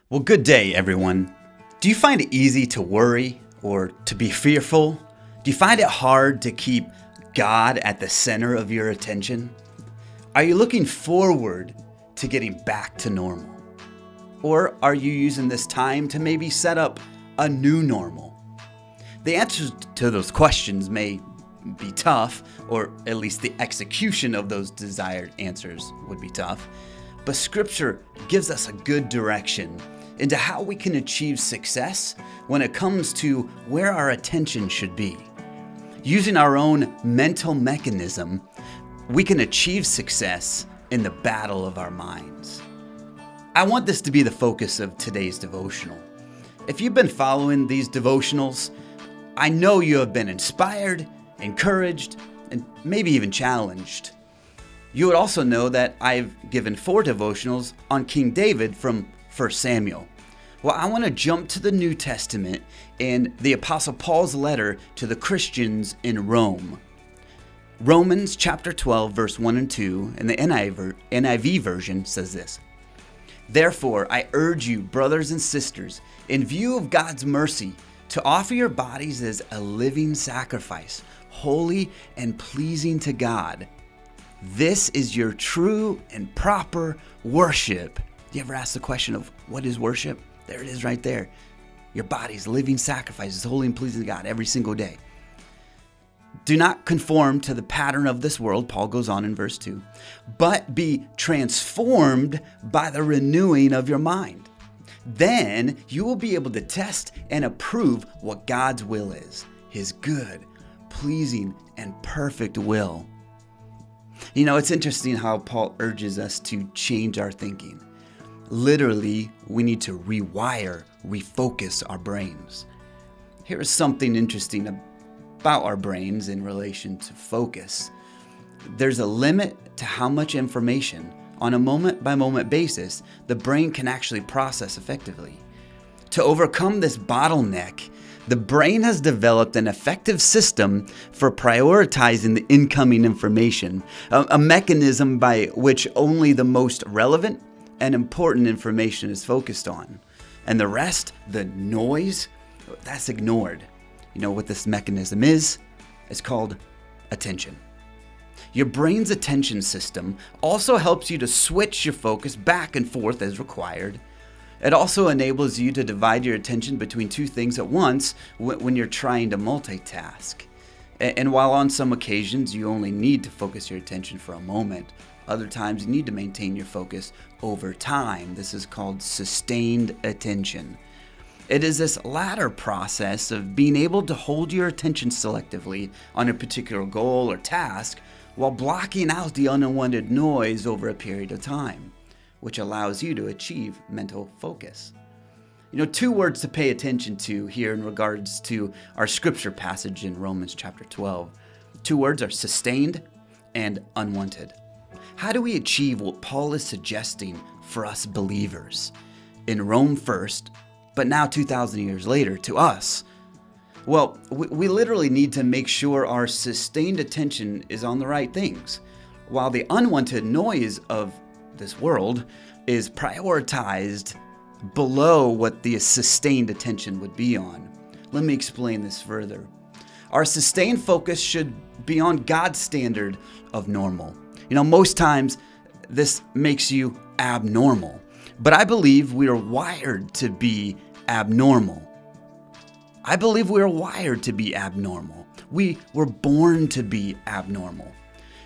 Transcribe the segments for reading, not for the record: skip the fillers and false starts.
Well, good day, everyone. Do you find it easy to worry or to be fearful? Do you find it hard to keep God at the center of your attention? Are you looking forward to getting back to normal? Or are you using this time to maybe set up a new normal? The answers to those questions may be tough, or at least the execution of those desired answers would be tough. But Scripture gives us a good direction into how we can achieve success when it comes to where our attention should be. Using our own mental mechanism, we can achieve success in the battle of our minds. I want this to be the focus of today's devotional. If you've been following these devotionals, I know you have been inspired, encouraged, and maybe even challenged. You would also know that I've given 4 devotionals on King David from 1 Samuel. Well, I want to jump to the New Testament and the Apostle Paul's letter to the Christians in Rome. Romans chapter 12, verse 1 and 2, in the NIV version says this: "Therefore, I urge you, brothers and sisters, in view of God's mercy, to offer your bodies as a living sacrifice, holy and pleasing to God. This is your true and proper worship." Do you ever ask the question of what is worship? There it is right there. Your body's living sacrifice is holy and pleasing to God every single day. "Do not conform to the pattern of this world," Paul goes on in verse 2, "but be transformed by the renewing of your mind. Then you will be able to test and approve what God's will is, His good, pleasing, and perfect will." You know, it's interesting how Paul urges us to change our thinking. Literally, we need to refocus our brains. Here is something interesting about our brains in relation to focus. There's a limit to how much information on a moment-by-moment basis the brain can actually process effectively. To overcome this bottleneck, the brain has developed an effective system for prioritizing the incoming information, a mechanism by which only the most relevant and important information is focused on. And the rest, the noise, that's ignored. You know what this mechanism is? It's called attention. Your brain's attention system also helps you to switch your focus back and forth as required. It also enables you to divide your attention between 2 things at once when you're trying to multitask. And while on some occasions you only need to focus your attention for a moment, other times you need to maintain your focus over time. This is called sustained attention. It is this latter process of being able to hold your attention selectively on a particular goal or task while blocking out the unwanted noise over a period of time, which allows you to achieve mental focus. You know, 2 words to pay attention to here in regards to our scripture passage in Romans chapter 12. 2 words are sustained and unwanted. How do we achieve what Paul is suggesting for us believers in Rome first, but now 2,000 years later to us? Well, we literally need to make sure our sustained attention is on the right things, while the unwanted noise of this world is prioritized below what the sustained attention would be on. Let me explain this further. Our sustained focus should be on God's standard of normal. You know, most times this makes you abnormal, but I believe we are wired to be abnormal. I believe we are wired to be abnormal. We were born to be abnormal.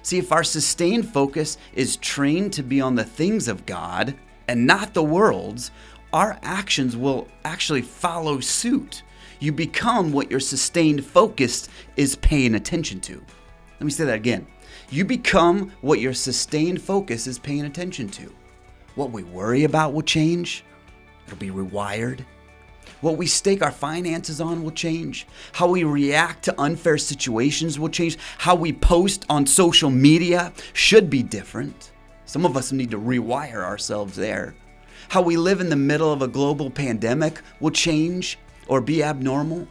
See, if our sustained focus is trained to be on the things of God and not the world's, our actions will actually follow suit. You become what your sustained focus is paying attention to. Let me say that again. You become what your sustained focus is paying attention to. What we worry about will change. It'll be rewired. What we stake our finances on will change. How we react to unfair situations will change. How we post on social media should be different. Some of us need to rewire ourselves there. How we live in the middle of a global pandemic will change or be abnormal.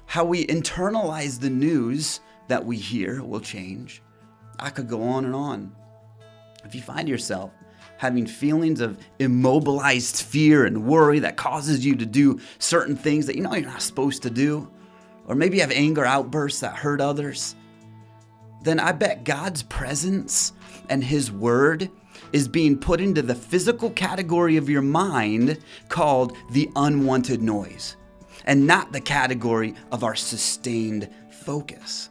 How we internalize the news that we hear will change. I could go on and on. If you find yourself having feelings of immobilized fear and worry that causes you to do certain things that you know you're not supposed to do, or maybe you have anger outbursts that hurt others, then I bet God's presence and His Word is being put into the physical category of your mind called the unwanted noise, and not the category of our sustained focus.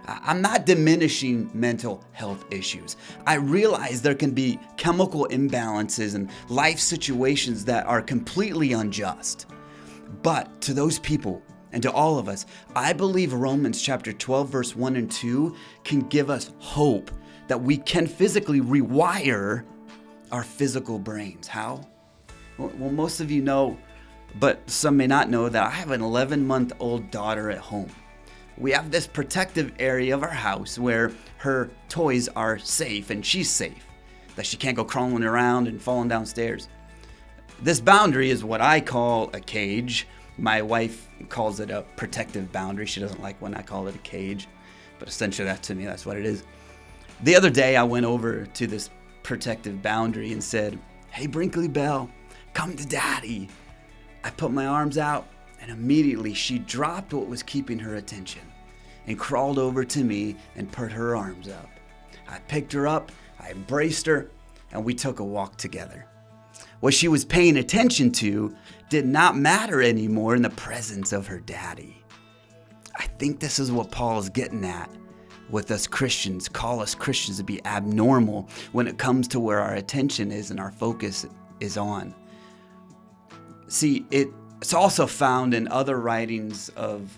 I'm not diminishing mental health issues. I realize there can be chemical imbalances and life situations that are completely unjust. But to those people and to all of us, I believe Romans chapter 12, verse 1 and 2 can give us hope that we can physically rewire our physical brains. How? Well, most of you know, but some may not know, that I have an 11-month-old daughter at home. We have this protective area of our house where her toys are safe and she's safe, that she can't go crawling around and falling downstairs. This boundary is what I call a cage. My wife calls it a protective boundary. She doesn't like when I call it a cage, but essentially to me, that's what it is. The other day I went over to this protective boundary and said, "Hey, Brinkley Bell, come to Daddy." I put my arms out, and immediately she dropped what was keeping her attention and crawled over to me and put her arms up. I picked her up, I embraced her, and we took a walk together. What she was paying attention to did not matter anymore in the presence of her daddy. I think this is what Paul is getting at with us Christians. Call us Christians to be abnormal when it comes to where our attention is and our focus is on. See, it's also found in other writings of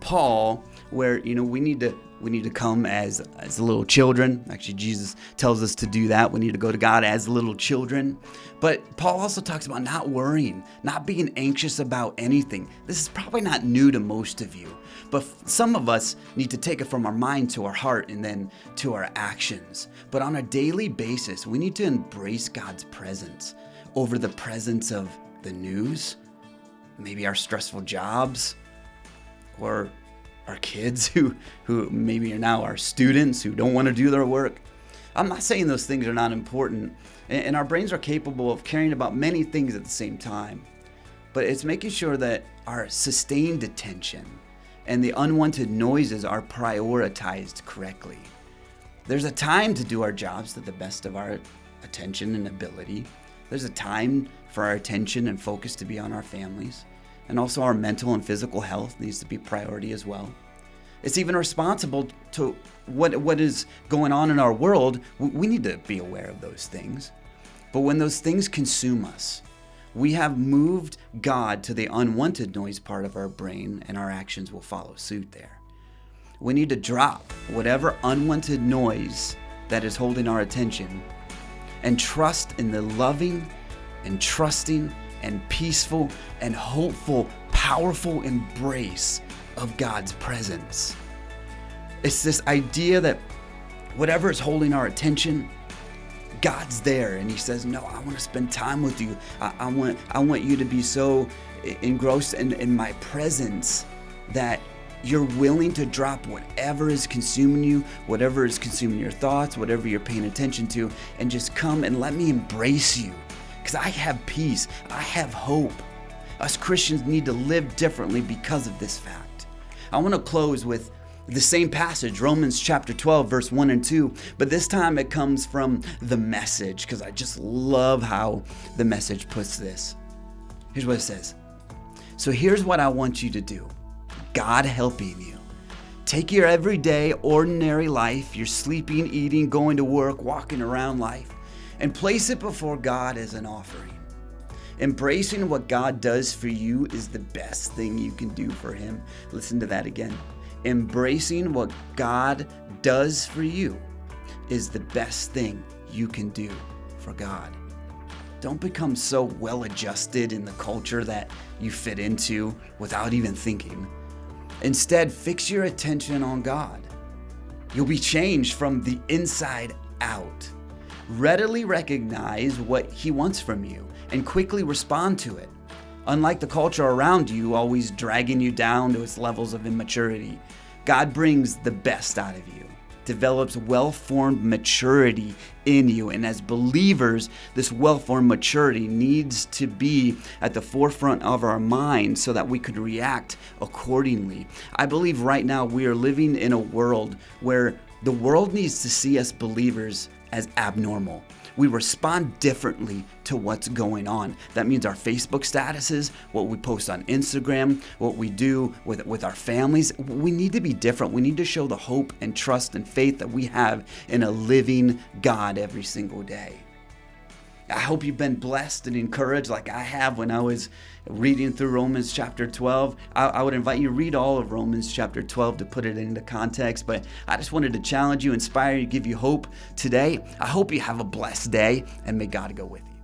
Paul where, we need to come as little children. Actually, Jesus tells us to do that. We need to go to God as little children. But Paul also talks about not worrying, not being anxious about anything. This is probably not new to most of you, but some of us need to take it from our mind to our heart and then to our actions. But on a daily basis, we need to embrace God's presence over the presence of the news, maybe our stressful jobs, or our kids who maybe are now our students who don't want to do their work. I'm not saying those things are not important, and our brains are capable of caring about many things at the same time, but it's making sure that our sustained attention and the unwanted noises are prioritized correctly. There's a time to do our jobs to the best of our attention and ability. There's a time for our attention and focus to be on our families. And also our mental and physical health needs to be priority as well. It's even responsible to what is going on in our world. We need to be aware of those things. But when those things consume us, we have moved God to the unwanted noise part of our brain, and our actions will follow suit there. We need to drop whatever unwanted noise that is holding our attention and trust in the loving and trusting and peaceful and hopeful, powerful embrace of God's presence. It's this idea that whatever is holding our attention, God's there, and He says, "No, I want to spend time with you. I want you to be so engrossed in my presence that you're willing to drop whatever is consuming you, whatever is consuming your thoughts, whatever you're paying attention to, and just come and let me embrace you. Because I have peace, I have hope." Us Christians need to live differently because of this fact. I want to close with the same passage, Romans chapter 12, verse 1 and 2, but this time it comes from the Message, because I just love how the Message puts this. Here's what it says. "So here's what I want you to do, God helping you. Take your everyday, ordinary life, your sleeping, eating, going to work, walking around life, and place it before God as an offering. Embracing what God does for you is the best thing you can do for Him." Listen to that again. Embracing what God does for you is the best thing you can do for God. Don't become so well adjusted in the culture that you fit into without even thinking. Instead, fix your attention on God. You'll be changed from the inside out. Readily recognize what He wants from you and quickly respond to it. Unlike the culture around you, always dragging you down to its levels of immaturity, God brings the best out of you. develops well-formed maturity in you. And as believers, this well-formed maturity needs to be at the forefront of our minds so that we could react accordingly. I believe right now we are living in a world where the world needs to see us believers as abnormal. We respond differently to what's going on. That means our Facebook statuses, what we post on Instagram, what we do with our families. We need to be different. We need to show the hope and trust and faith that we have in a living God every single day. I hope you've been blessed and encouraged like I have when I was reading through Romans chapter 12. I would invite you to read all of Romans chapter 12 to put it into context, but I just wanted to challenge you, inspire you, give you hope today. I hope you have a blessed day, and may God go with you.